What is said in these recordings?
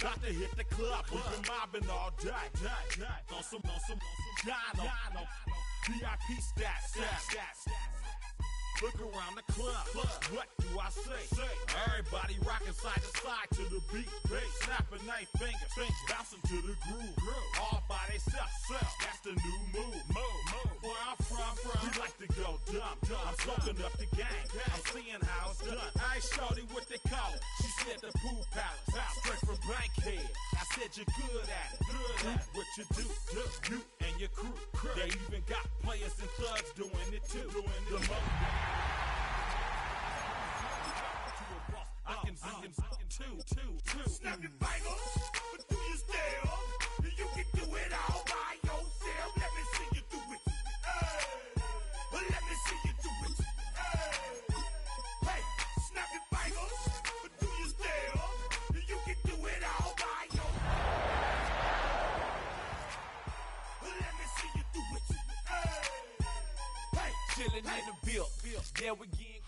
Got to hit the club, we've been mobbing all day. On some Dino, VIP stats. Look around the club, what do I say? Everybody rocking side to side to the beat. Snapping their fingers, bouncing to the groove. All by themselves, that's the new move. Where I'm from, we like to go dumb. I'm soaking up the game, I'm seeing how it's done. I ain't shorty what they call it, she said the pool palace. Straight from Bankhead, I said you're good at it. Do what you do, you and your crew. They even got players and thugs doing it too. I can two. Snap your fingers, but do you still? You can do it all by yourself. Let me see you do it. Let me see you do it. Hey, snap your fingers, but do you still? You can do it all by yourself. Let me see you do it. Hey, chilling in the bill. There we again.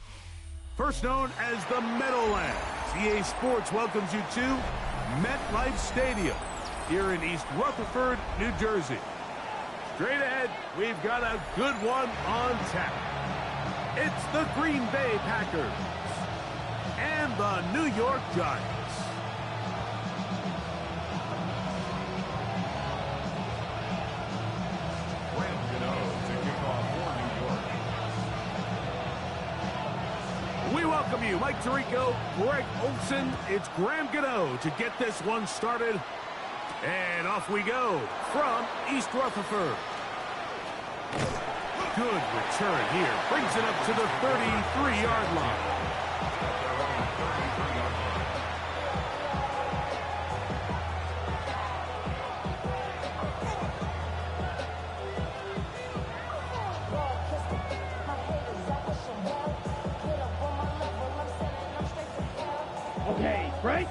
First known as the Meadowlands, EA Sports welcomes you to MetLife Stadium here in East Rutherford, New Jersey. Straight ahead, we've got a good one on tap. It's the Green Bay Packers and the New York Giants. We welcome you, Mike Tirico, Greg Olson. It's Graham Gano to get this one started. And off we go from East Rutherford. Good return here. Brings it up to the 33-yard line. Okay, break.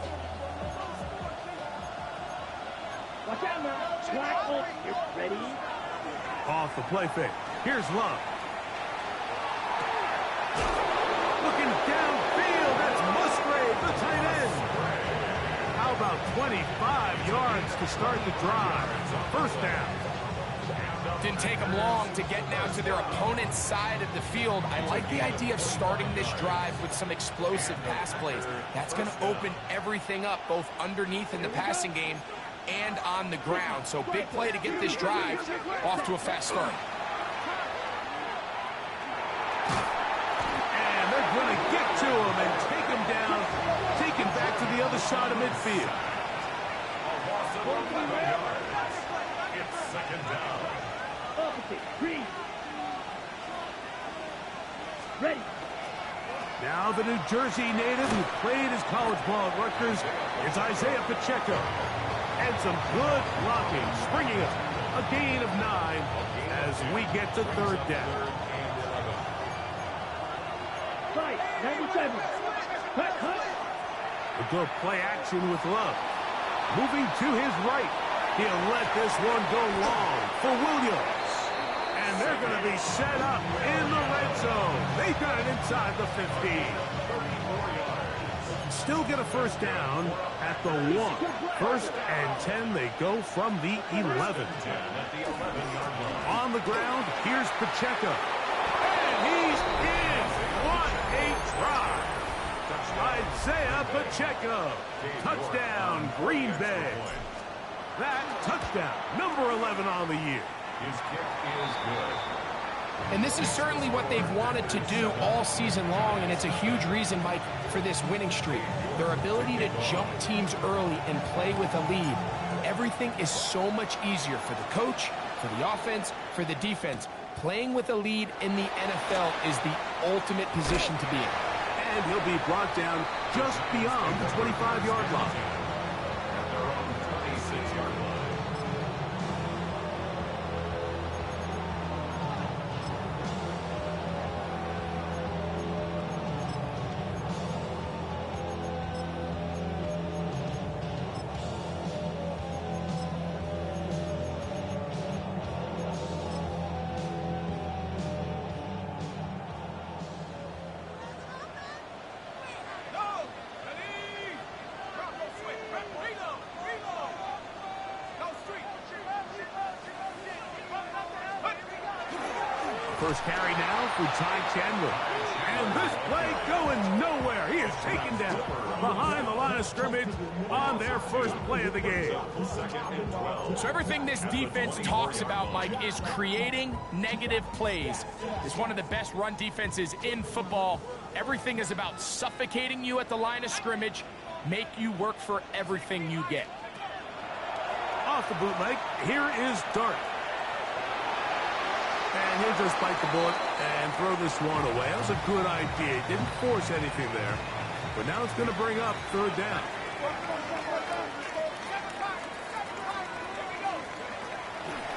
Watch out now. Tackle. You ready? Off the play fake. Here's Love. Looking downfield. That's Musgrave, the tight end. How about 25 yards to start the drive? First down. Didn't take them long to get now to their opponent's side of the field. I like the idea of starting this drive with some explosive pass plays. That's going to open everything up, both underneath in the passing game and on the ground. So big play to get this drive off to a fast start. And they're going to get to him and take him down, take him back to the other side of midfield. It's second down. Green. Ready. Now the New Jersey native who played his college ball at Rutgers is Isaiah Pacheco. And some good blocking, springing up a gain of 9 as we get to third down. Right, 97. Cut. A good play action with Love. Moving to his right. He'll let this one go long for Williams. And they're going to be set up in the red zone. They got it inside the 15. Still get a first down at the 1. First and 10, they go from the 11. On the ground, here's Pacheco. And he's in. What a drive. Isaiah Pacheco. Touchdown, Green Bay. That touchdown, number 11 on the year. His kick is good. And this is certainly what they've wanted to do all season long, and it's a huge reason, Mike, for this winning streak. Their ability to jump teams early and play with a lead. Everything is so much easier for the coach, for the offense, for the defense. Playing with a lead in the NFL is the ultimate position to be in. And he'll be brought down just beyond the 25-yard line. First carry now for Ty Chandler. And this play going nowhere. He is taken down behind the line of scrimmage on their first play of the game. So everything this defense talks about, Mike, is creating negative plays. It's one of the best run defenses in football. Everything is about suffocating you at the line of scrimmage, make you work for everything you get. Off the bootleg, here is Dart. And he'll just bite the bullet and throw this one away. That was a good idea. Didn't force anything there. But now it's going to bring up third down.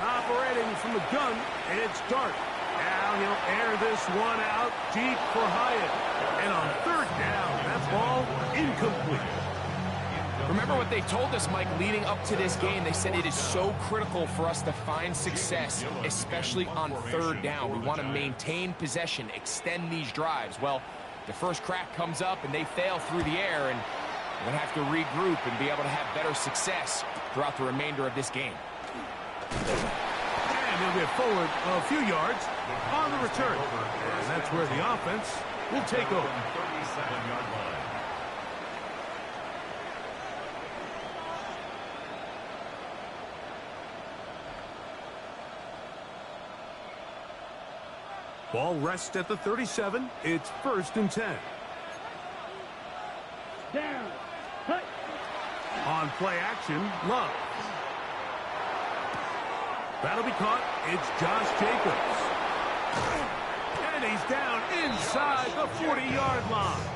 Operating from the gun, it's Dart. Now he'll air this one out deep for Hyatt. And on third down, that ball incomplete. Remember what they told us, Mike, leading up to this game. They said it is so critical for us to find success, especially on third down. We want to maintain possession, extend these drives. Well, the first crack comes up and they fail through the air, and we're going to have to regroup and be able to have better success throughout the remainder of this game. And he'll get forward a few yards on the return. And that's where the offense will take over. 37-yard line. Ball rests at the 37. It's 1st and 10. Down. Hut. On play action, Love. That'll be caught. It's Josh Jacobs. And he's down inside the 40-yard line.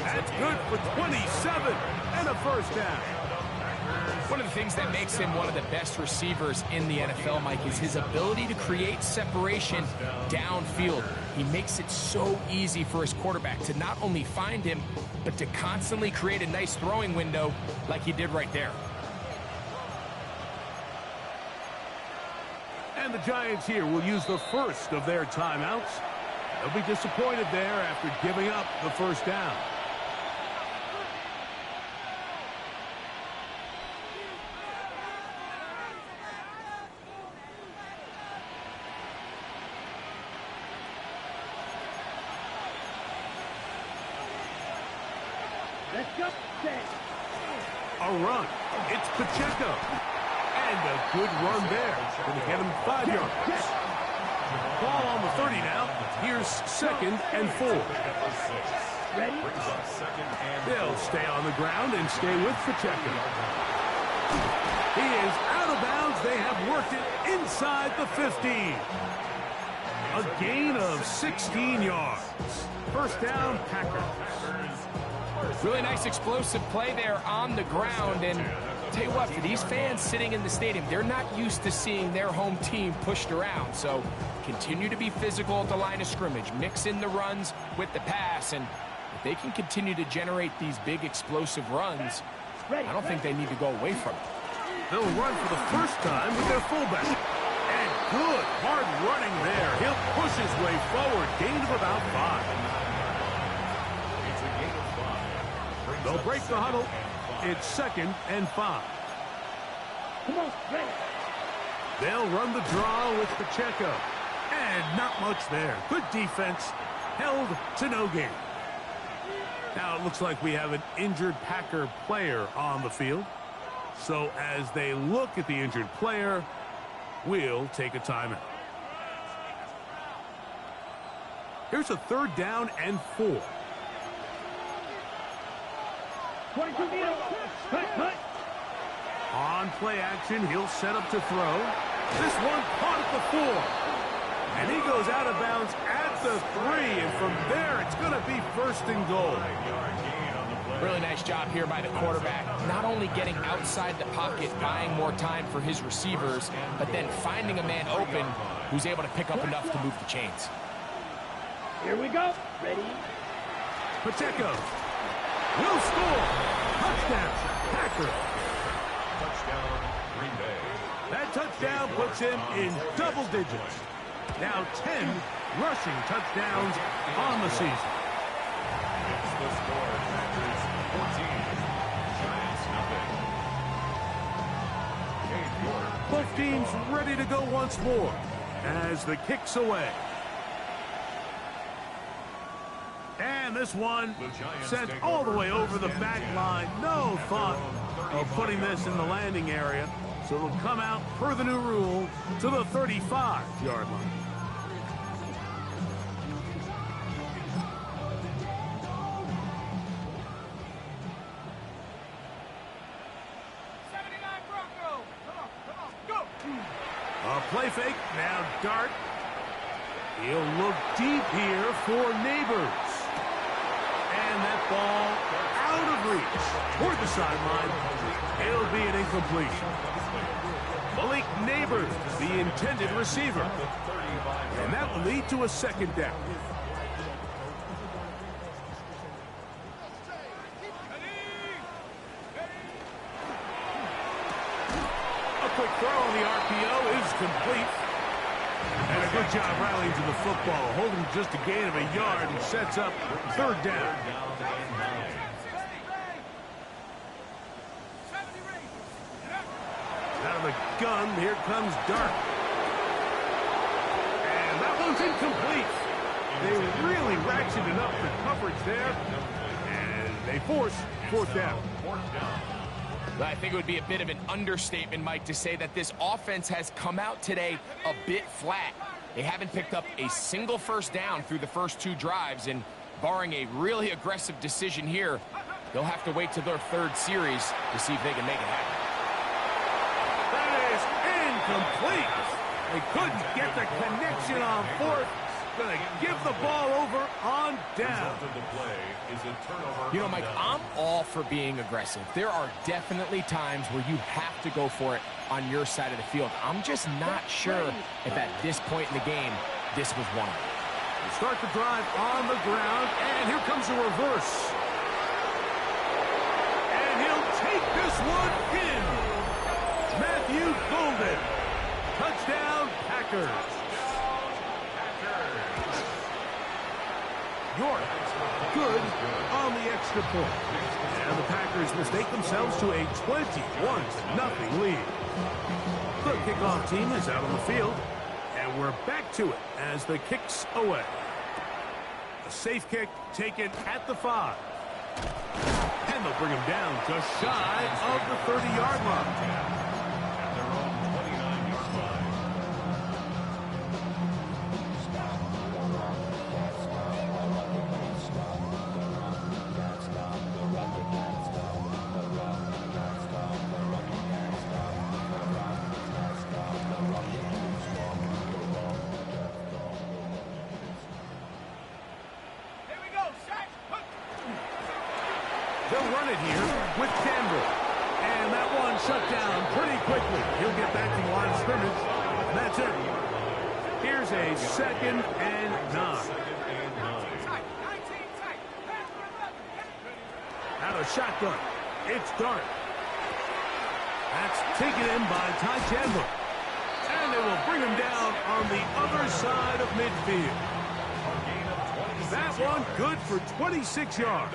That's good for 27 and a first down. One of the things that makes him one of the best receivers in the NFL, Mike, is his ability to create separation downfield. He makes it so easy for his quarterback to not only find him, but to constantly create a nice throwing window like he did right there. And the Giants here will use the first of their timeouts. They'll be disappointed there after giving up the first down. Let's go. A run. It's Pacheco. And a good run there. Going to get him 5 yards. Ball on the 30 now. Here's 2nd and 4. Ready? They'll stay on the ground and stay with Pacheco. He is out of bounds. They have worked it inside the 15. A gain of 16 yards. First down, Packers. Really nice explosive play there on the ground. And tell you what, for these fans sitting in the stadium, they're not used to seeing their home team pushed around. So continue to be physical at the line of scrimmage. Mix in the runs with the pass. And if they can continue to generate these big explosive runs, I don't think they need to go away from it. They'll run for the first time with their fullback. And good hard running there. He'll push his way forward. Gain of about 5. They'll break the huddle. It's 2nd and 5. Come on, ready. They'll run the draw with Pacheco. And not much there. Good defense. Held to no gain. Now it looks like we have an injured Packer player on the field. So as they look at the injured player, we'll take a timeout. Here's a 3rd down and 4. 22 meters. Hut. On play action, he'll set up to throw. This one caught at the 4. And he goes out of bounds at the 3. And from there, it's going to be 1st and goal. Really nice job here by the quarterback, not only getting outside the pocket, buying more time for his receivers, but then finding a man open who's able to pick up enough to move the chains. Here we go. Ready. Pacheco will score. Touchdown, Packers. Touchdown, Green Bay. That touchdown puts him in double digits. Now 10 rushing touchdowns on the season. It's the score. Packers 14. Giants nothing. Cade York. Both teams ready to go once more. as the kick's away. And this one sent all the way over the back line. No thought of putting this in the landing area. So it'll come out, per the new rule, to the 35-yard line. A play fake, now Dart. He'll look deep here for Neighbors. And that ball out of reach toward the sideline. It'll be an incompletion. Malik Neighbors, the intended receiver. And that will lead to a second down. A quick throw on the RPO is complete. And a good job rallying to the football, holding just a gain of a yard and sets up third down. Out of the gun, here comes Dart. And that one's incomplete. They really ratcheted up the coverage there. And they force fourth down. I think it would be a bit of an understatement, Mike, to say that this offense has come out today a bit flat. They haven't picked up a single first down through the first two drives, and barring a really aggressive decision here, they'll have to wait to their third series to see if they can make it happen. That is incomplete. They couldn't get the connection on fourth. Going to give the ball over on down. You know, Mike, I'm all for being aggressive. There are definitely times where you have to go for it on your side of the field. I'm just not sure if at this point in the game, this was one of them. They start the drive on the ground, and here comes a reverse. And he'll take this one in. Matthew Golden. Touchdown, Packers. York, good on the extra point. And the Packers mistake themselves to a 21-0 lead. The kickoff team is out on the field, and we're back to it as the kick's away. A safe kick taken at the 5. And they'll bring him down just shy of the 30-yard line. They'll run it here with Campbell. And that one shut down pretty quickly. He'll get back to the line of scrimmage. That's it. Here's a 2nd and 9. Out of shotgun. It's Dart. That's taken in by Ty Chandler. And they will bring him down on the other side of midfield. That one good for 26 yards.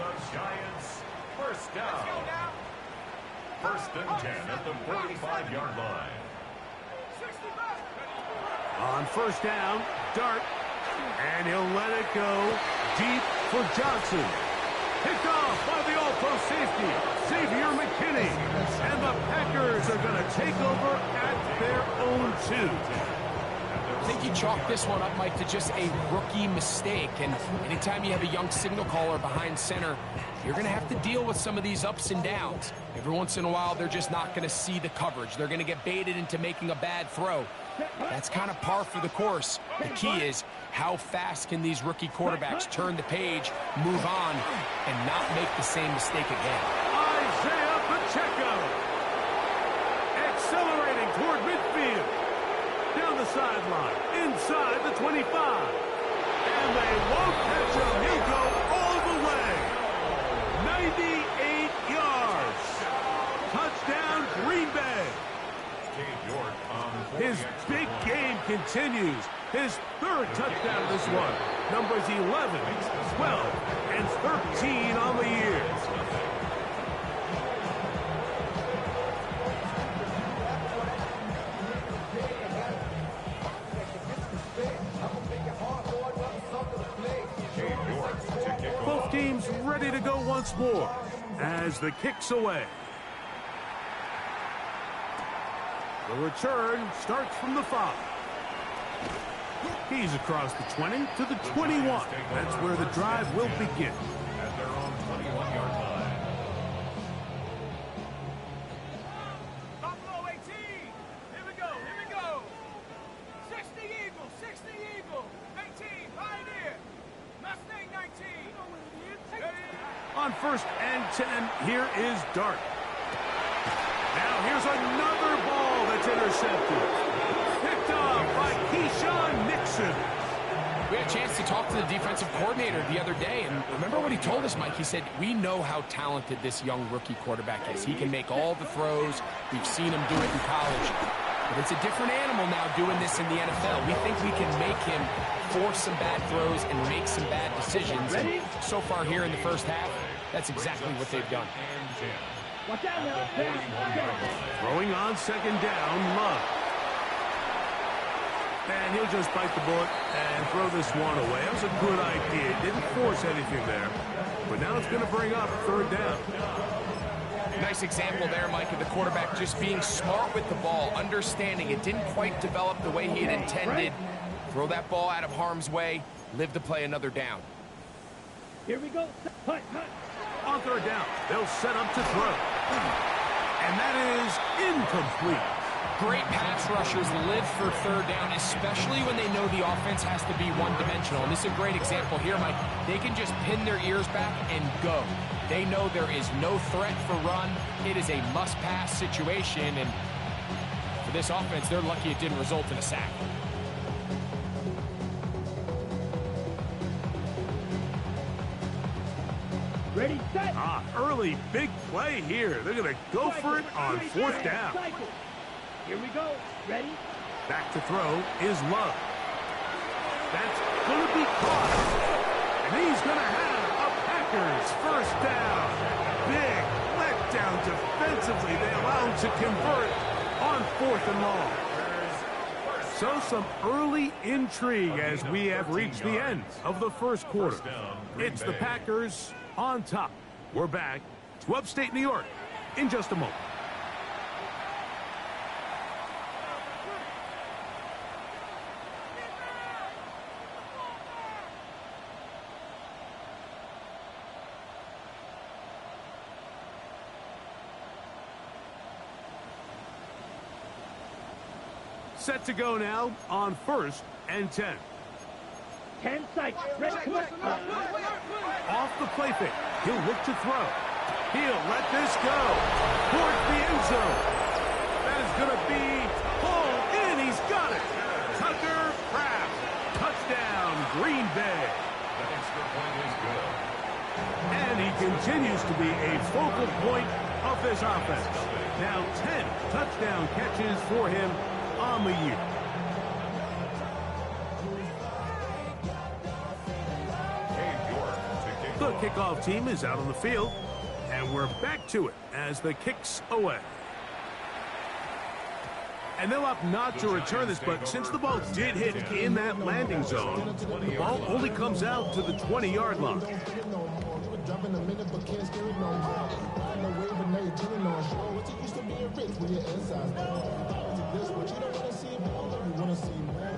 First down. 1st and 10 at the 45-yard line. On 1st down, Dart. And he'll let it go deep for Johnson. Picked off by the all-pro safety, Xavier McKinney. And the Packers are going to take over at their own 2. I think you chalk this one up, Mike, to just a rookie mistake. And anytime you have a young signal caller behind center, you're going to have to deal with some of these ups and downs. Every once in a while, they're just not going to see the coverage. They're going to get baited into making a bad throw. That's kind of par for the course. The key is how fast can these rookie quarterbacks turn the page, move on, and not make the same mistake again. Isaiah Pacheco accelerating toward midfield. Down the sideline, inside the 25. And they won't catch him. He'll go all the way. 98 yards. Touchdown, Green Bay. His big game continues. His 3rd touchdown of this one. Numbers 11, 12, and 13 on the year. to go once more as the kick's away. The return starts from the 5. He's across the 20 to the 21. That's where the drive will begin. At their own 21-yard line. Buffalo 18. Here we go. 60 Eagle, 60 Eagle. 18, Pioneer. Mustang 19. On 1st and 10, here is Dart. Now here's another ball that's intercepted. Picked off by Keyshawn Nixon. We had a chance to talk to the defensive coordinator the other day, and remember what he told us, Mike? He said, we know how talented this young rookie quarterback is. He can make all the throws. We've seen him do it in college. But it's a different animal now doing this in the NFL. We think we can make him force some bad throws and make some bad decisions. And so far here in the first half, that's exactly what they've done. Watch out now. Throwing on 2nd down, Love. And he'll just bite the bullet and throw this one away. That was a good idea. Didn't force anything there. But now it's going to bring up 3rd down. Nice example there, Mike, of the quarterback just being smart with the ball, understanding it didn't quite develop the way he had intended. Throw that ball out of harm's way, live to play another down. Here we go. Hut. On 3rd down, they'll set up to throw. And that is incomplete. Great pass rushers live for 3rd down, especially when they know the offense has to be one-dimensional. And this is a great example here, Mike. They can just pin their ears back and go. They know there is no threat for run. It is a must-pass situation, and for this offense, they're lucky it didn't result in a sack. Ready, set. Early big play here. They're going to go for it on 4th down. Here we go. Ready? Back to throw is Love. That's going to be caught. And he's going to have a Packers 1st down. Big letdown defensively. They allow him to convert on 4th and long. So some early intrigue as we have reached the end of the 1st quarter. It's the Packers on top. We're back to upstate New York in just a moment. Set to go now on 1st and 10. 10 sights. Ready, come on. Off the play fake. He'll look to throw. He'll let this go towards the end zone. That is going to be pulled in. He's got it. Tucker Kraft. Touchdown, Green Bay. The extra point is good. And he continues to be a focal point of this offense. Now 10 touchdown catches for him on the year. The kickoff team is out on the field, and we're back to it as the kick's away. And they'll opt not to return this, but since the ball did hit in that landing zone, the ball only comes out to the 20-yard line.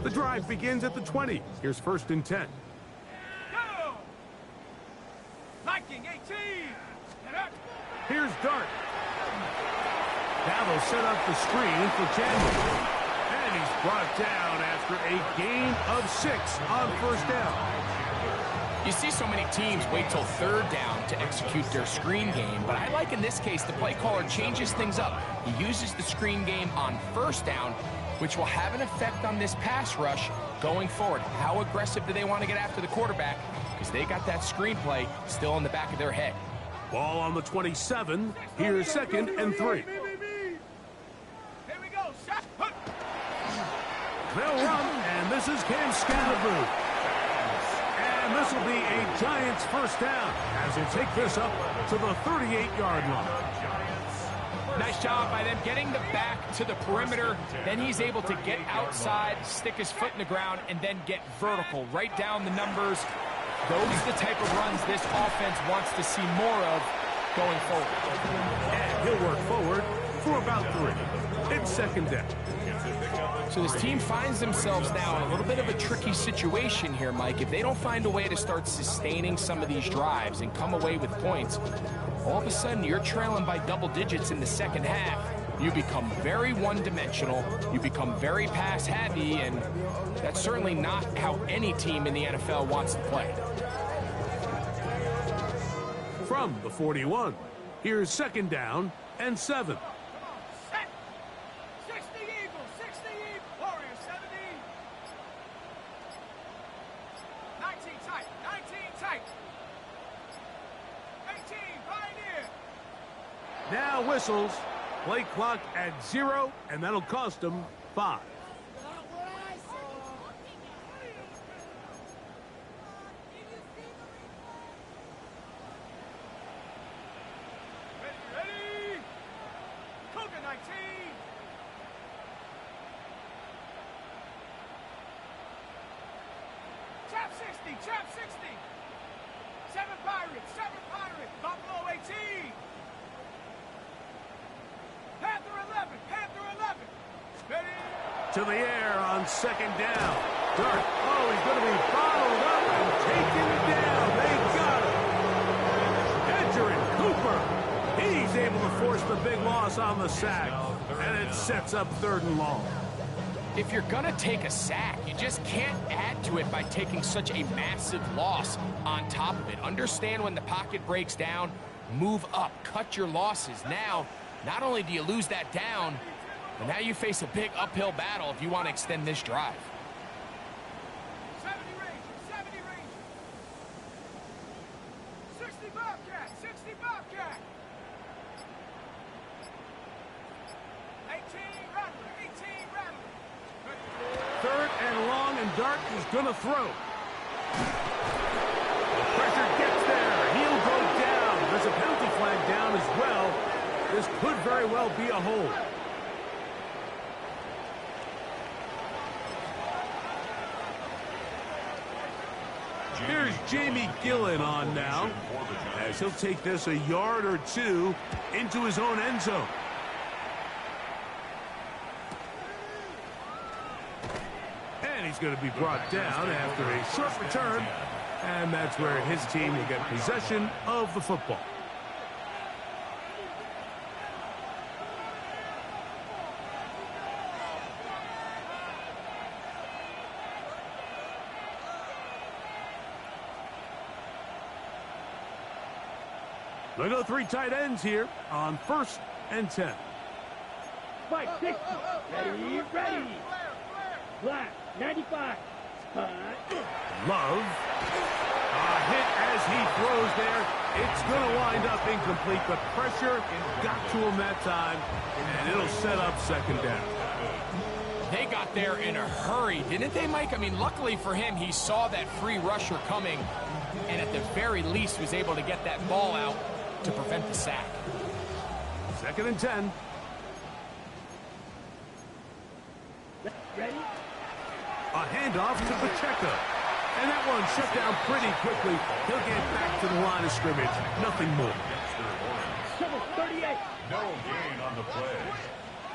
The drive begins at the 20. Here's 1st and 10. Go! Viking 18. Here's Dart. Now they'll set up the screen for Chandler. And he's brought down after a gain of 6 on 1st down. You see so many teams wait till 3rd down to execute their screen game, but I like in this case the play caller changes things up. He uses the screen game on 1st down, which will have an effect on this pass rush going forward. How aggressive do they want to get after the quarterback? Because they got that screen play still in the back of their head. Ball on the 27. Here's 2nd and 3. Here we go. Shot. They'll run, and this is Cam Scatterboo. And this will be a Giants 1st down as they take this up to the 38-yard line. Nice job by them getting the back to the perimeter. Then he's able to get outside, stick his foot in the ground, and then get vertical right down the numbers. Those are the type of runs this offense wants to see more of going forward. And he'll work forward for about 3. It's second down. So this team finds themselves now in a little bit of a tricky situation here, Mike. If they don't find a way to start sustaining some of these drives and come away with points, all of a sudden you're trailing by double digits in the second half. You become very one-dimensional, you become very pass-heavy, and that's certainly not how any team in the NFL wants to play. From the 41, here's second down and 7. Set. 60 Eagles, 60 Eagles. Warriors, 70. 19 tight, 19 tight. 18, Pioneer. Now whistles. Play clock at 0, and that'll cost them 5. Ready? Cougar 19. Chap 60, chap 60. 7 Pirates, 7 Pirates. Buffalo 18. Panther 11, Panther 11. Ready? To the air on second down. Dart. Oh, he's going to be bottled up and taken down. They got him. Edgerrin Cooper. He's able to force the big loss on the sack. And it sets up 3rd and long. If you're going to take a sack, you just can't add to it by taking such a massive loss on top of it. Understand when the pocket breaks down, move up, cut your losses. Now, not only do you lose that down, but now you face a big uphill battle if you want to extend this drive. 70 Rangers, 70 Rangers. 60 Bobcat, 60 Bobcat. 18 Rattler, 18 Rattler. 3rd and long, and Dart is going to throw. The pressure gets there. He'll go down. There's a penalty flag down as well. This could very well be a hold. Here's Jamie Gillen on now, as he'll take this a yard or 2 into his own end zone. And he's going to be brought down after a short return, and that's where his team will get possession of the football. They go 3 tight ends here on 1st and 10. Spike 60. Ready, ready. Black 95. Love. A hit as he throws there. It's going to wind up incomplete. The pressure got to him that time, and it'll set up 2nd down. They got there in a hurry, didn't they, Mike? I mean, luckily for him, he saw that free rusher coming, and at the very least was able to get that ball out to prevent the sack. 2nd and 10. Ready? A handoff to Pacheco. And that one shut down pretty quickly. He'll get back to the line of scrimmage. Nothing more. 38. No gain on the play.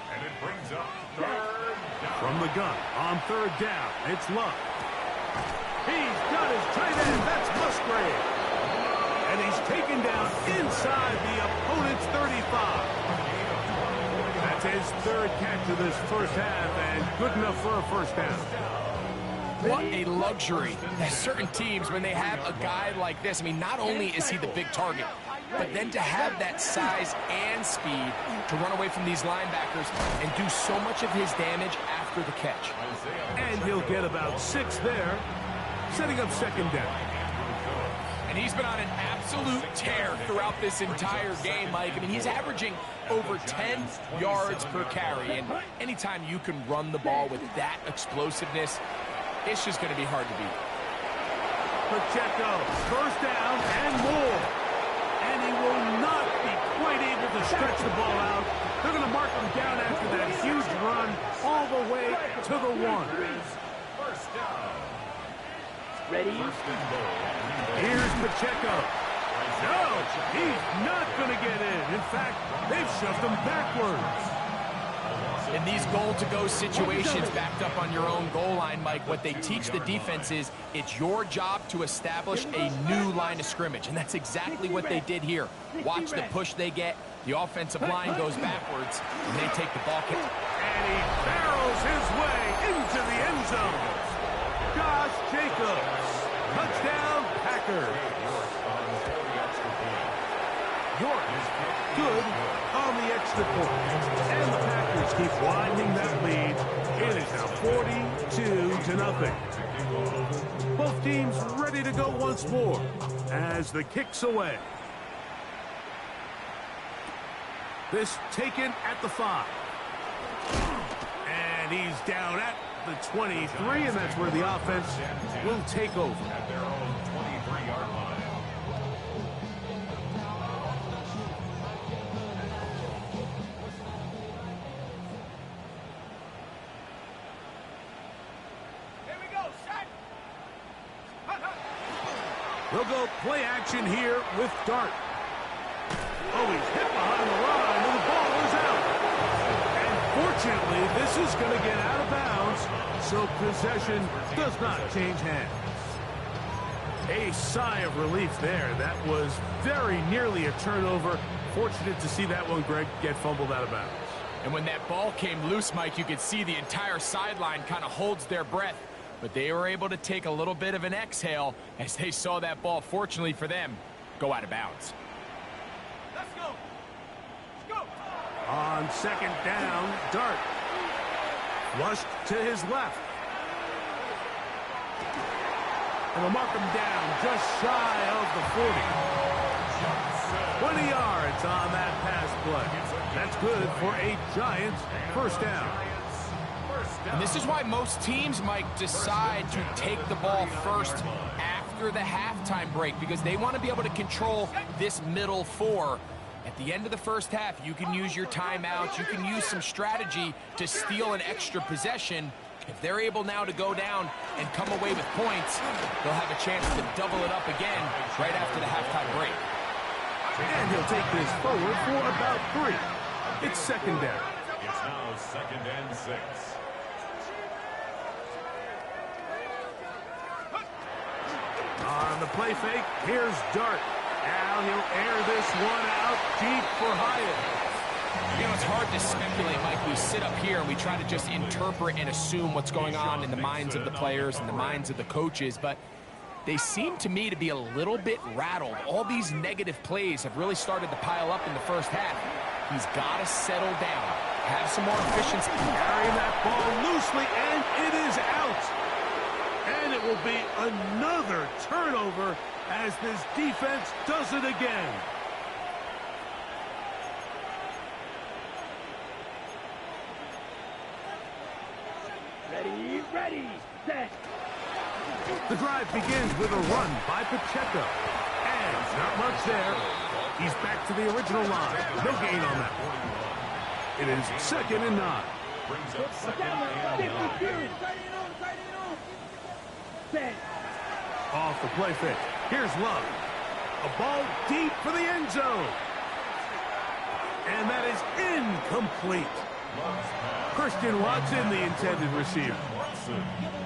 And it brings up 3rd down. From the gun on 3rd down, it's Love. He's got his tight end. That's Musgrave. And he's taken down inside the opponent's 35. That's his 3rd catch of this first half, and good enough for a 1st down. What a luxury. There's certain teams, when they have a guy like this, I mean, not only is he the big target, but then to have that size and speed to run away from these linebackers and do so much of his damage after the catch. And he'll get about 6 there, setting up 2nd down. And he's been on an absolute tear throughout this entire game, Mike. I mean, he's averaging over 10 yards per carry. And anytime you can run the ball with that explosiveness, it's just going to be hard to beat. Pacheco, 1st down and more. And he will not be quite able to stretch the ball out. They're going to mark him down after that huge run all the way to the 1. First down. Ready? Here's Pacheco. No, he's not going to get in. In fact, they've shoved him backwards. In these goal-to-go situations backed up on your own goal line, Mike, what they teach the defense is it's your job to establish a new line of scrimmage, and that's exactly what they did here. Watch the push they get. The offensive line goes backwards, and they take the ball kick. And he barrels his way into the end zone. Josh Jacobs. Touchdown, Packers. York good on the extra point. And the Packers keep winding that lead. It is now 42-0. Both teams ready to go once more as the kick's away. This taken at the 5. And he's down at the 23, and that's where the offense will take over. At their own 23-yard line. They'll go play action here with Dart. Oh, he's hit behind the line, and the ball is out. And fortunately, this is going to get out of bounds, so possession does not change hands. A sigh of relief there. That was very nearly a turnover. Fortunate to see that one, Greg, get fumbled out of bounds. And when that ball came loose, Mike, you could see the entire sideline kind of holds their breath. But they were able to take a little bit of an exhale as they saw that ball, fortunately for them, go out of bounds. Let's go. Let's go. On second down, Dart. Flushed to his left. And they'll mark him down just shy of the 40. 20 yards on that pass play. That's good for a Giants first down. And this is why most teams, Mike, decide to take the ball first after the halftime break, because they want to be able to control this middle 4. At the end of the first half, you can use your timeouts, you can use some strategy to steal an extra possession. If they're able now to go down and come away with points, they'll have a chance to double it up again right after the halftime break. And he'll take this forward for about 3. It's second down. It's now 2nd and 6. On the play fake, here's Dart. Now he'll air this one out deep for Hyatt. You know, it's hard to speculate, Mike. We sit up here and we try to just interpret and assume what's going on in the minds of the players and the minds of the coaches, but they seem to me to be a little bit rattled. All these negative plays have really started to pile up in the first half. He's got to settle down, have some more efficiency. Carrying that ball loosely, and it is out. And it will be another turnover as this defense does it again. Ready, ready, set. The drive begins with a run by Pacheco. And not much there. He's back to the original line. No gain on that one. It is 2nd and 9. Brings up 2nd and 9. Set. Off the play fake. Here's Love. A ball deep for the end zone. And that is incomplete. Christian Watson, the intended receiver.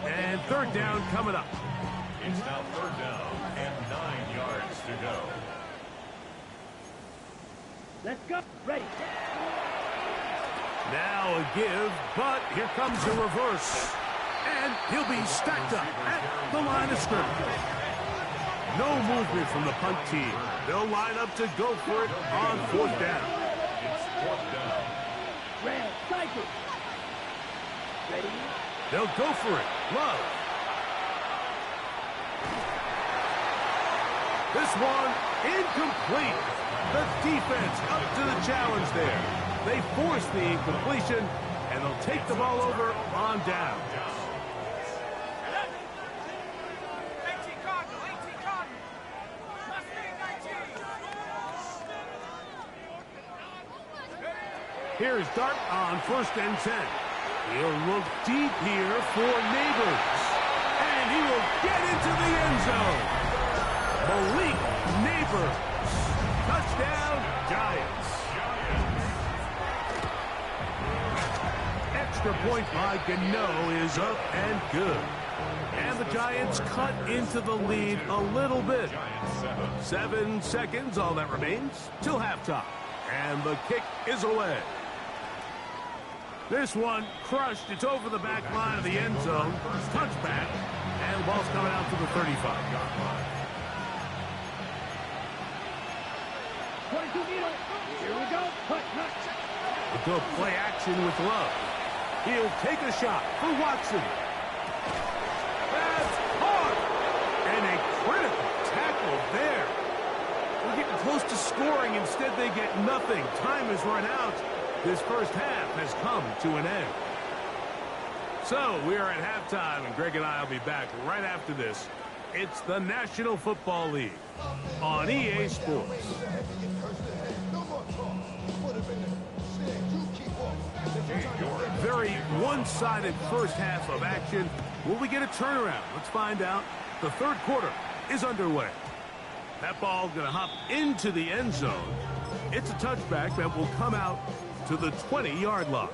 And 3rd down coming up. It's now 3rd down and 9 yards to go. Let's go. Ready. Now a give, but here comes a reverse. And he'll be stacked up at the line of scrimmage. No movement from the punt team. They'll line up to go for it on 4th down. It's 4th down. Red, cycle. Ready. They'll go for it. Love. This one incomplete. The defense up to the challenge there. They force the incompletion, and they'll take the ball over on down. 18 Cardinal, 18 Cardinal. Mustang 19. Here's Dart on 1st and 10. He'll look deep here for Neighbors. And He will get into the end zone. Malik Neighbors. Touchdown, Giants. Extra point by Gano is up and good. And the Giants cut into the lead a little bit. 7 seconds, all that remains, till halftime. And the kick is away. This one crushed. It's over the back line of the end zone. Touchback. And the ball's coming out to the 35-yard line. 22 needle. Here we go. A good play action with Love. He'll take a shot for Watson. That's hard. And a critical tackle there. We're getting close to scoring. Instead, they get nothing. Time has run out. This first half has come to an end. So, we are at halftime, and Greg and I will be back right after this. It's the National Football League on EA Sports. Very one-sided first half of action. Will we get a turnaround? Let's find out. The third quarter is underway. That ball going to hop into the end zone. It's a touchback that will come out to the 20-yard line.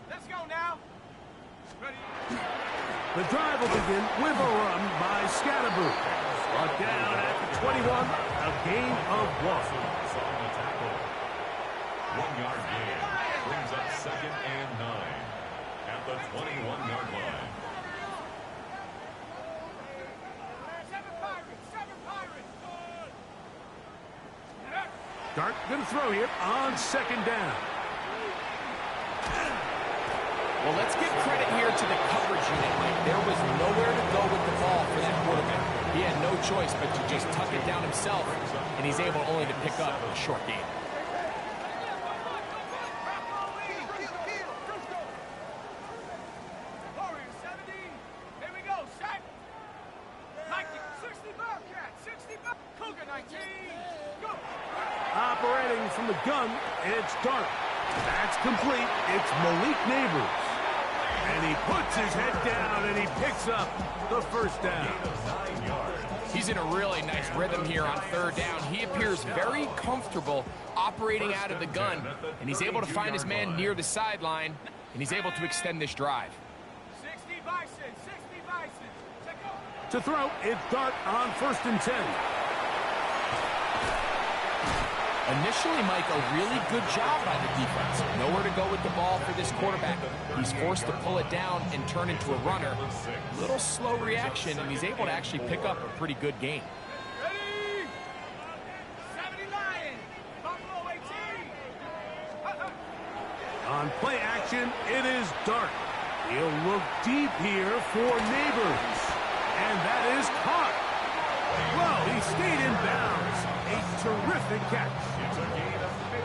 Let's go now. Ready? The drive will begin with a run by Scatterboo. Brought down at the 21, a gain of 1. 1-yard gain brings up 2nd and 9 at the 21-yard line. 7 Pirates. Dart going to throw here on 2nd down. Well, let's give credit here to the coverage unit, Mike. There was nowhere to go with the ball for that quarterback. He had no choice but to just tuck it down himself, and he's able only to pick up a short gain. Warriors 70. Here we go. Set. 60 Bobcat. 60 Cougar 19. Go. Operating from the gun, it's Dart. That's complete. It's Malik Neighbors. And he puts his head down and he picks up the first down. He's in a really nice rhythm here on 3rd down. He appears very comfortable operating out of the gun, and he's able to find his man near the sideline, and he's able to extend this drive. 60 Bison. 60 Bison. Check out. To throw, it's Dart on 1st and 10. Initially, Mike, a really good job by the defense. Nowhere to go with the ball for this quarterback. He's forced to pull it down and turn into a runner. Little slow reaction, and he's able to actually pick up a pretty good gain. Ready? 70 Lion. Buffalo 18. On play action, it is Dart. He'll look deep here for Neighbors. And that is caught. Well, he stayed in bounds. A terrific catch.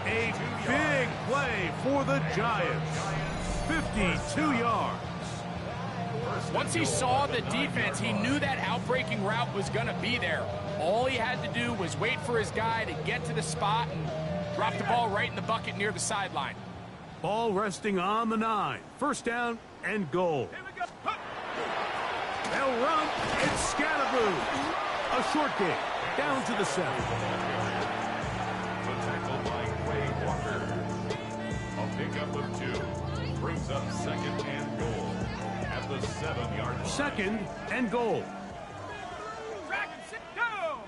A big play for the Giants. 52 yards. Once he saw the defense, he knew that outbreaking route was going to be there. All he had to do was wait for his guy to get to the spot and drop the ball right in the bucket near the sideline. Ball resting on the 9. 1st down and goal. Here we go. They'll run. It's Scatterboo. A short game. Down to the 7. The tackle by Quay Walker. A pickup of 2 brings up 2nd and goal at the 7-yard line. 2nd and goal. Dragon 6. Go.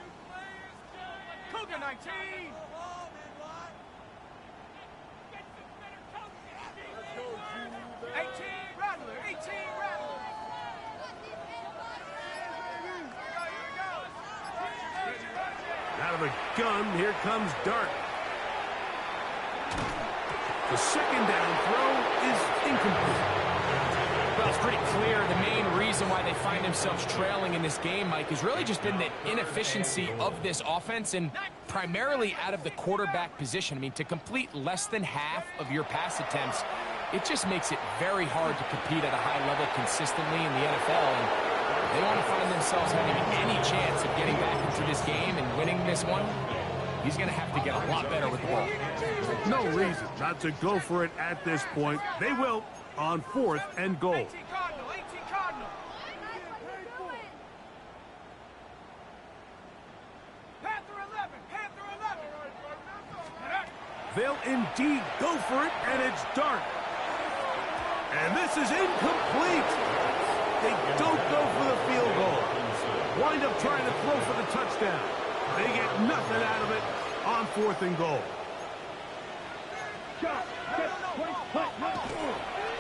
Cougar 19. 18 Rattler. 18 Rattler. Out of a gun, here comes Dart. The 2nd down throw is incomplete. Well, it's pretty clear the main reason why they find themselves trailing in this game, Mike, has really just been the inefficiency of this offense and primarily out of the quarterback position. I mean, to complete less than half of your pass attempts, it just makes it very hard to compete at a high level consistently in the NFL. And if they want to find themselves having any chance of getting back into this game and winning this one, he's going to have to get a lot better with the ball. No reason not to go for it at this point. They will on 4th and goal. 18 Cardinal, 18 Cardinal. Panther 11, Panther 11. They'll indeed go for it, and it's Dart. And this is incomplete. They don't go for the field goal. Wind up trying to throw for the touchdown. They get nothing out of it on 4th and goal.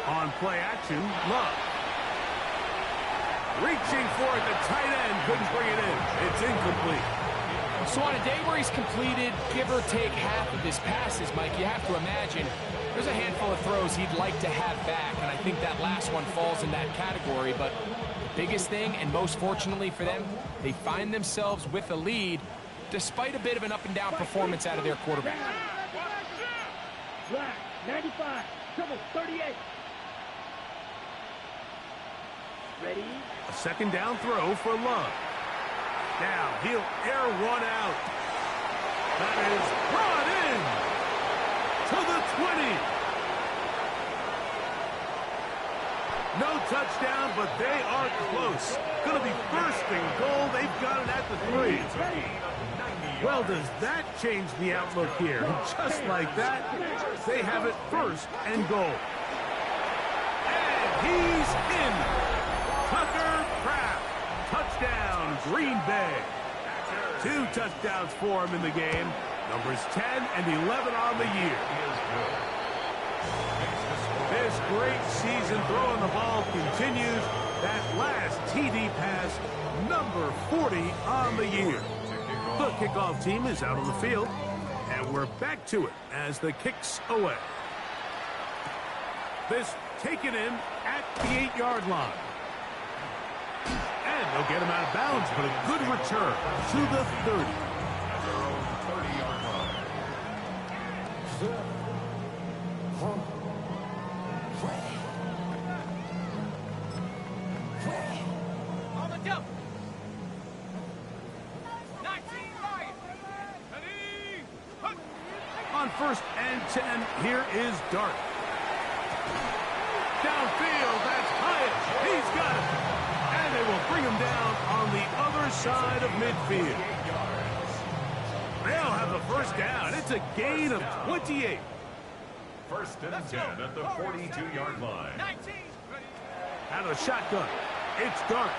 On play action, Love. Reaching for it, the tight end couldn't bring it in. It's incomplete. So on a day where he's completed, give or take half of his passes, Mike, you have to imagine there's a handful of throws he'd like to have back, and I think that last one falls in that category. But the biggest thing, and most fortunately for them, they find themselves with a lead despite a bit of an up-and-down performance out of their quarterback. Black, 95, trouble, 38. Ready? A second down throw for Love. Now he'll air one out. That is brought in to the 20. No touchdown, but they are close. Going to be first and goal. They've got it at the 3. Well, does that change the outlook here? Just like that, they have it first and goal. And he's in. Tucker Kraft. Touchdown, Green Bay. 2 touchdowns for him in the game. Numbers 10 and 11 on the year. This great season throwing the ball continues. That last TD pass, number 40 on the year. The kickoff team is out on the field, and we're back to it as the kick's away. This taken in at the 8-yard line. And they'll get him out of bounds, but a good return to the 30. On the jump. 19 Lions. Ready? Hunt. On 1st and 10, here is Dart. Downfield, that's Hyatt. He's got it. And they will bring him down on the other side of midfield. They'll have the first down. It's a gain of 28. 1st and 10 at the 42-yard line. 19. Ready? Out of the shotgun, it's Dart.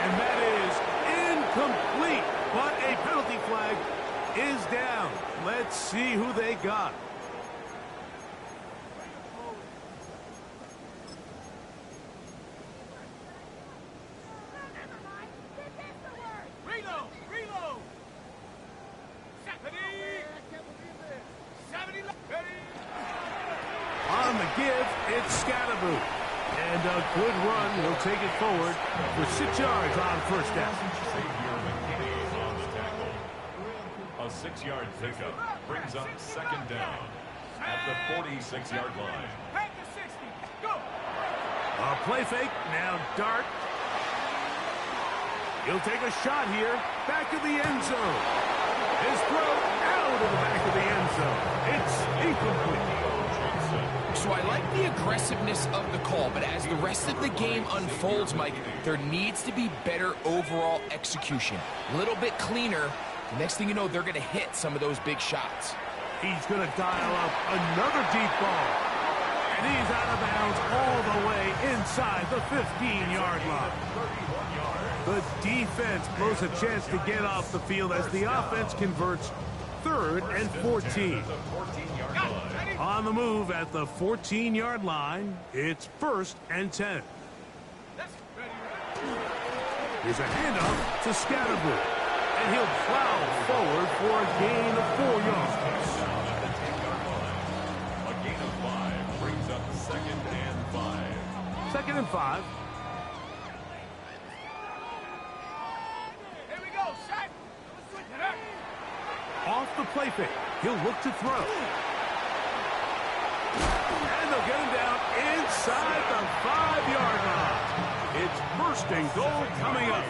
And that is incomplete. But a penalty flag is down. Let's see who they got. Reload. Reload. Ready? 70. Ready? On the give, it's Scatterboot. And a good run. He'll take it forward for 6 yards on 1st down. Xavier McKinney on the tackle. A 6-yard pickup brings up 2nd down at the 46-yard line. Panther 60. Go. A play fake. Now Dart. He'll take a shot here. Back of the end zone. His throw out of the back of the end zone. It's incomplete. So I like the aggressiveness of the call, but as the rest of the game unfolds, Mike, there needs to be better overall execution. A little bit cleaner. The next thing you know, they're going to hit some of those big shots. He's going to dial up another deep ball. And he's out of bounds all the way inside the 15-yard line. The defense blows a chance to get off the field as the offense converts 3rd and 14. On the move at the 14-yard line, it's 1st and 10. Here's a handoff to Scatterboot. And he'll plow forward for a gain of 4 yards. A gain of 5 brings up 2nd and 5. 2nd and 5. Here we go. Shot. Off the play fake. He'll look to throw. inside the 5-yard line. It's first and goal coming up.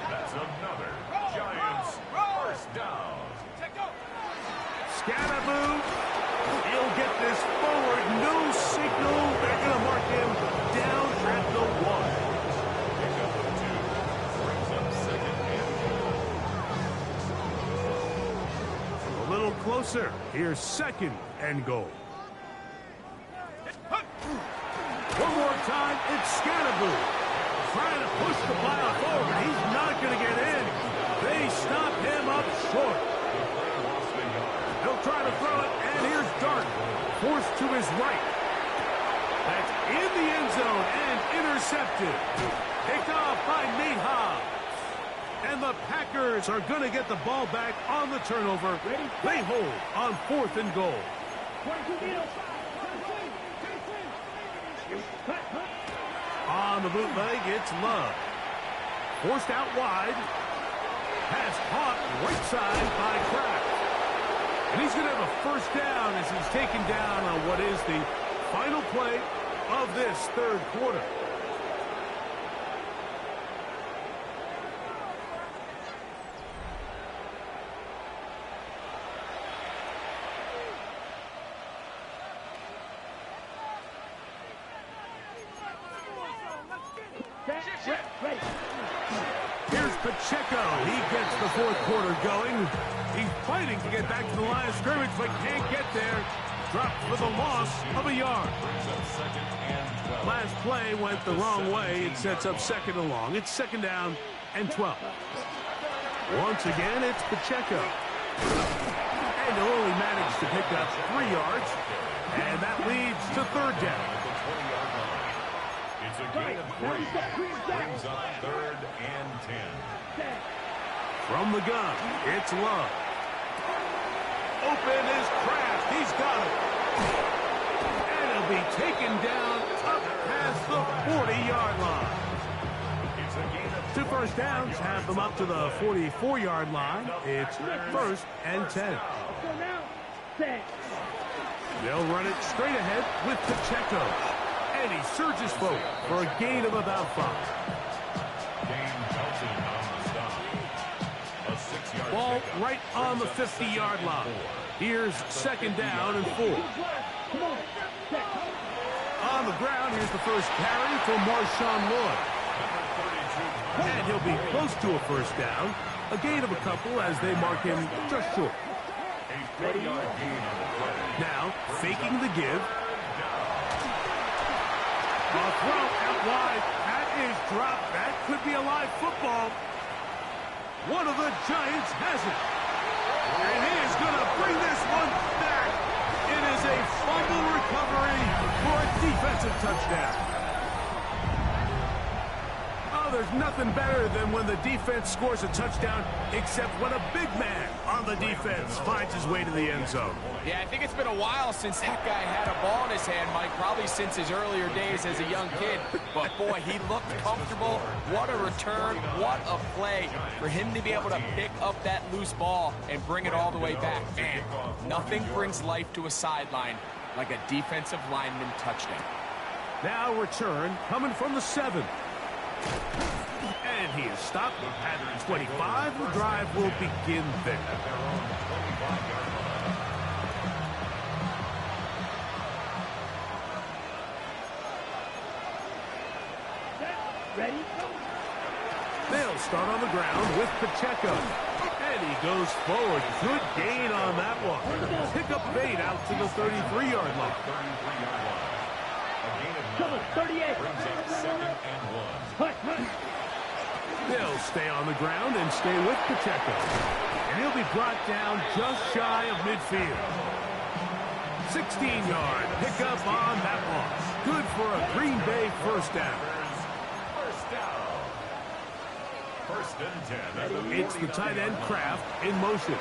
That's another Giants first down. Scatterboo. He'll get this forward. No signal. They're going to mark him down at the 1. Pick up of 2. Brings up second and goal. A little closer. Here's second and goal. One more time. It's Scatterboo. Trying to push the pile forward. He's not going to get in. They stop him up short. He'll try to throw it, and here's Dart. Forced to his right. That's in the end zone and intercepted. Picked off by Mihal. And the Packers are going to get the ball back on the turnover. They hold on 4th and goal. On the bootleg, it's Love. Forced out wide. Pass caught right side by Kraft. And he's going to have a first down as he's taken down on what is the final play of this third quarter. Here's Pacheco. He gets the fourth quarter going. He's fighting to get back to the line of scrimmage, but can't get there. Dropped for the loss of a yard. Last play went the wrong way. It sets up second and long. It's second down and 12. Once again, it's Pacheco. And he'll only manage to pick up 3 yards. And that leads to third down. It's a gain of 3. Brings up third and 10. From the gun, it's Love. Open is Kraft. He's got it. And he'll be taken down up past the 40-yard line. It's a gain of 2 first downs have them up to the 44-yard line. It's first and 10. They'll run it straight ahead with Pacheco. And he surges forward for a gain of about 5. Dane Johnson on the stop. A 6-yard Ball pickup. right on the 50-yard line. Here's second down and 4. On the ground, here's the first carry for Marshawn Lloyd. And he'll be close to a first down. A gain of a couple as they mark him just short. A 30-yard gain on the play. Now, faking the give. A throw out wide. That is dropped. That could be a live football. One of the Giants has it. And he is going to bring this one back. It is a fumble recovery for a defensive touchdown. Oh, there's nothing better than when the defense scores a touchdown, except when a big man on the defense finds his way to the end zone. Yeah, I think it's been a while since that guy had a ball in his hand, Mike, probably since his earlier days as a young kid. But, boy, he looked comfortable. What a return. What a play for him to be able to pick up that loose ball and bring it all the way back. Man, nothing brings life to a sideline like a defensive lineman touchdown. Now return coming from the 7. And he is stopped at 25. The drive will begin there. Ready? They'll start on the ground with Pacheco. And he goes forward. Good gain on that one. Pick up bait out to the 33-yard line. Cover 38. Hut. They'll stay on the ground and stay with Pacheco. And he'll be brought down just shy of midfield. 16-yard pickup on that loss. Good for a Green Bay first down. First and 10. It's the tight end Kraft in motion.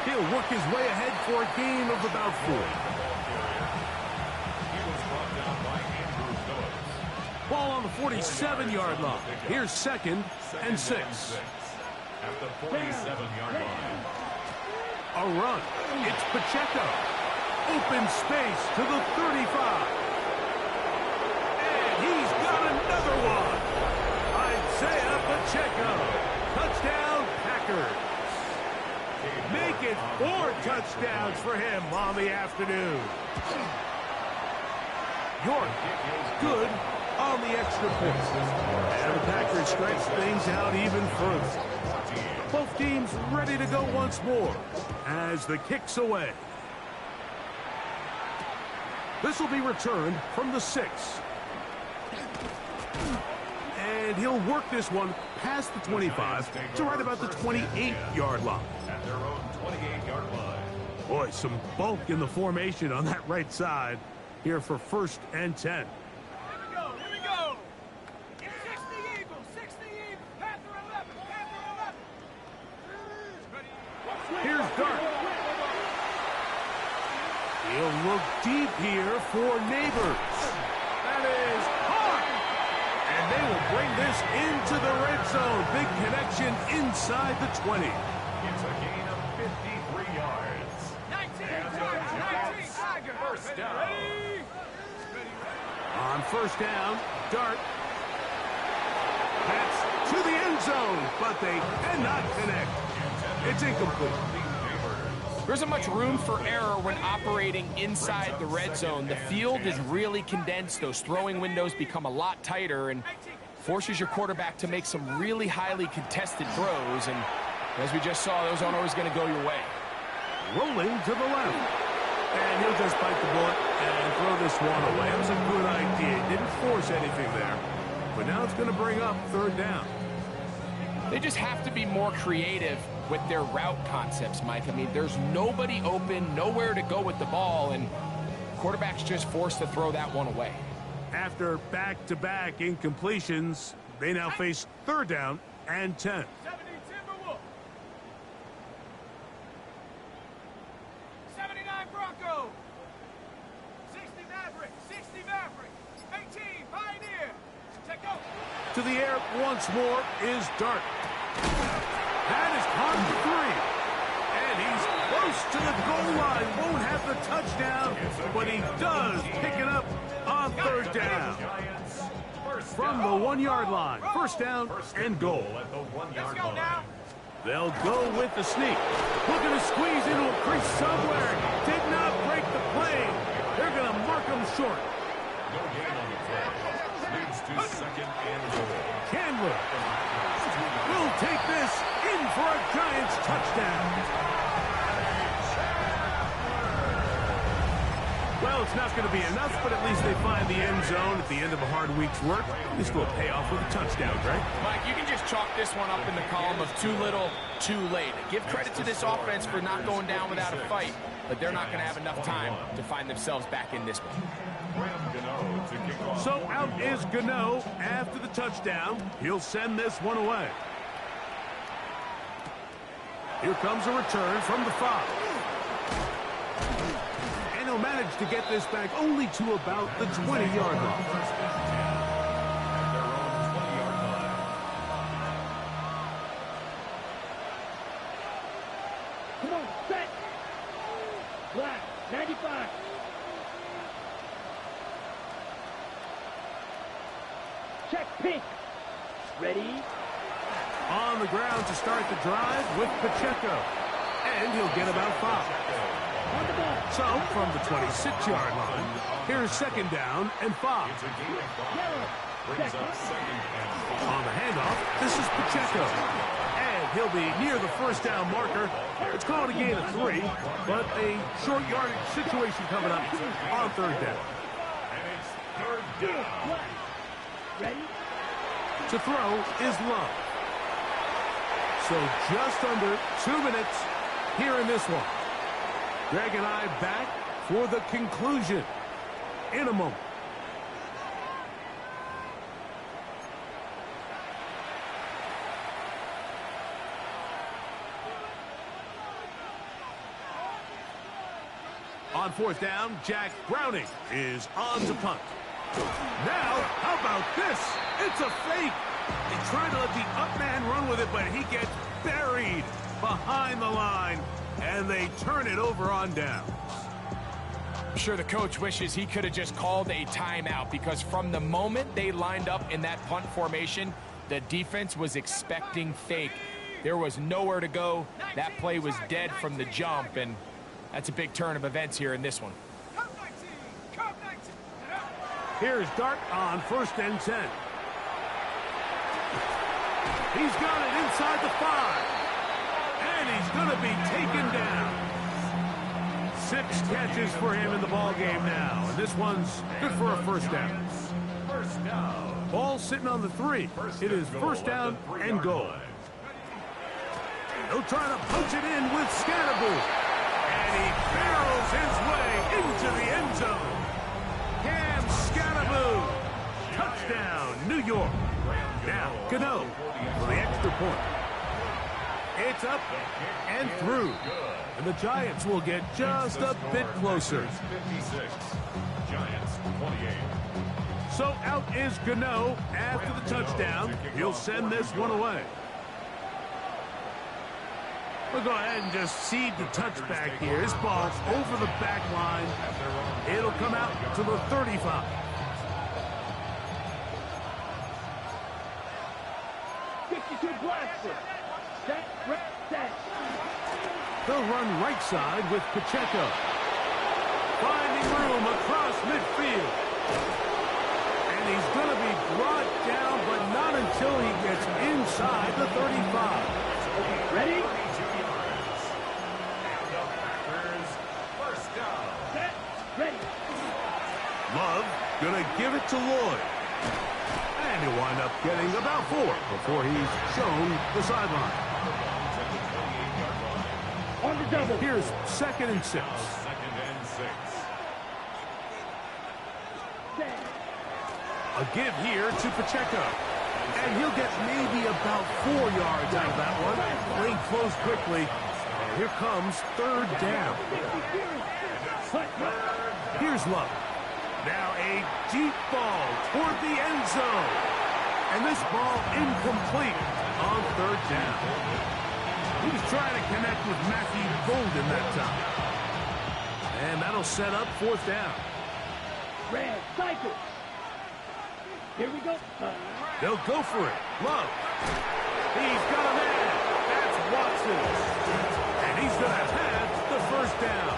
He'll work his way ahead for a gain of about 4. Ball on the 47-yard line. Here's second and 6. At the 47-yard line. A run. It's Pacheco. Open space to the 35. 4 touchdowns for him on the afternoon. York, good on the extra point. And the Packers stretch things out even further. Both teams ready to go once more as the kick's away. This will be returned from the 6. And he'll work this one past the 25 to right about the 28-yard line. At their own 28-yard line. Boy, some bulk in the formation on that right side here for 1st and 10. Here we go, here we go. 60 Eagles, 60 Eagles. Panther 11, Panther 11. Here's Dart. He'll look deep here for Neighbors. That is hard. And they will bring this into the red zone. Big connection inside the 20. It's a gain of 53 yards. 19, Tiger. First down. On 1st down, Dart. That's to the end zone, but they cannot connect. It's incomplete. There isn't much room for error when operating inside the red zone. The field is really condensed. Those throwing windows become a lot tighter and forces your quarterback to make some really highly contested throws. And as we just saw, those aren't always going to go your way. Rolling to the left. And he'll just bite the bullet and throw this one away. It was a good idea. Didn't force anything there. But now it's going to bring up 3rd down. They just have to be more creative with their route concepts, Mike. I mean, there's nobody open, nowhere to go with the ball, and quarterback's just forced to throw that one away. After back-to-back incompletions, they now face 3rd down and 10. 70 Timberwolves. 79 Broncos. 60 Mavericks. 60 Mavericks. 18 Pioneer. Take go. To the air once more is Dart. That is caught for 3. And he's close to the goal line. Won't have the touchdown, but he does pick it up on 3rd down. From the 1-yard line. 1st down and goal. At the 1-yard Let's go now. line. They'll go with the sneak. Looking to squeeze into a crease somewhere. Did not break the plane. They're going to mark him short. No gain on the play. Leads to 2nd and goal. Candler will take this in for a Giants touchdown. Well, it's not going to be enough, but at least they find the end zone at the end of a hard week's work. This will pay off with a touchdown, right? Mike, you can just chalk this one up in the column of too little, too late. Give credit to this offense for not going down without a fight, but they're not going to have enough time to find themselves back in this one. So out is Gano after the touchdown. He'll send this one away. Here comes a return from the 5. And he'll manage to get this back only to about the 20-yard line. Come on, set. Black, 95. Check pink. Ready? On the ground to start the drive with Pacheco. And he'll get about 5. On the ball. So, from the 26-yard line, here's 2nd down and 5. Yellow. Brings up 2nd and 5. On the handoff, this is Pacheco. And he'll be near the 1st down marker. It's called a gain of 3, but a short yardage situation coming up on 3rd down. And it's 3rd down. Black. Ready? To throw is Love. So just under 2 minutes here in this one. Greg and I back for the conclusion in a moment. On 4th down, Jack Browning is on to punt. Now, how about this? It's a fake. They try to let the up man run with it, but he gets buried behind the line, and they turn it over on down. I'm sure the coach wishes he could have just called a timeout, because from the moment they lined up in that punt formation, the defense was expecting fake. There was nowhere to go. That play was dead from the jump, and that's a big turn of events here in this one. Here's Dart on 1st and 10. He's got it inside the 5. And he's going to be taken down. 6 catches for him in the ball game now. And this one's good for a first down. First down. Ball sitting on the 3. It is first down and goal. He'll try to punch it in with Scatterboo. And he barrels his way into the end zone. Cam Scatterboo. Touchdown, New York. Now, Gano for the extra point. It's up and through. And the Giants will get just a bit closer. 56. Giants 28. So out is Gano after the touchdown. He'll send this one away. We'll go ahead and just seed the touchback here. This ball's over the back line. It'll come out to the 35. They'll run right side with Pacheco. Finding room across midfield. And he's going to be brought down, but not until he gets inside the 35. Ready? First down. Set. Ready. Love going to give it to Lloyd. And he'll wind up getting about 4 before he's shown the sideline. On the double. Here's 2nd and 6. Second and 6. A give here to Pacheco. And he'll get maybe about 4 yards out of that one. Lane closed quickly. And here comes 3rd down. Here's Love. Now a deep ball toward the end zone. And this ball incomplete on 3rd down. He was trying to connect with Matthew Golden that time. And that'll set up 4th down. Red cycle. Here we go. They'll go for it. Love. He's got a man. That's Watson. And he's going to have the 1st down.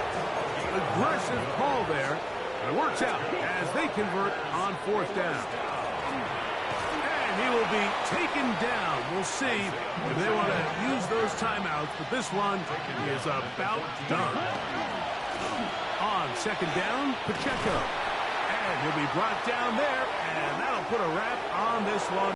Aggressive call there. And it works out as they convert on 4th down. And he will be taken down. We'll see if they want to use those timeouts. But this one is about done. On 2nd down, Pacheco. And he'll be brought down there. And that'll put a wrap on this one.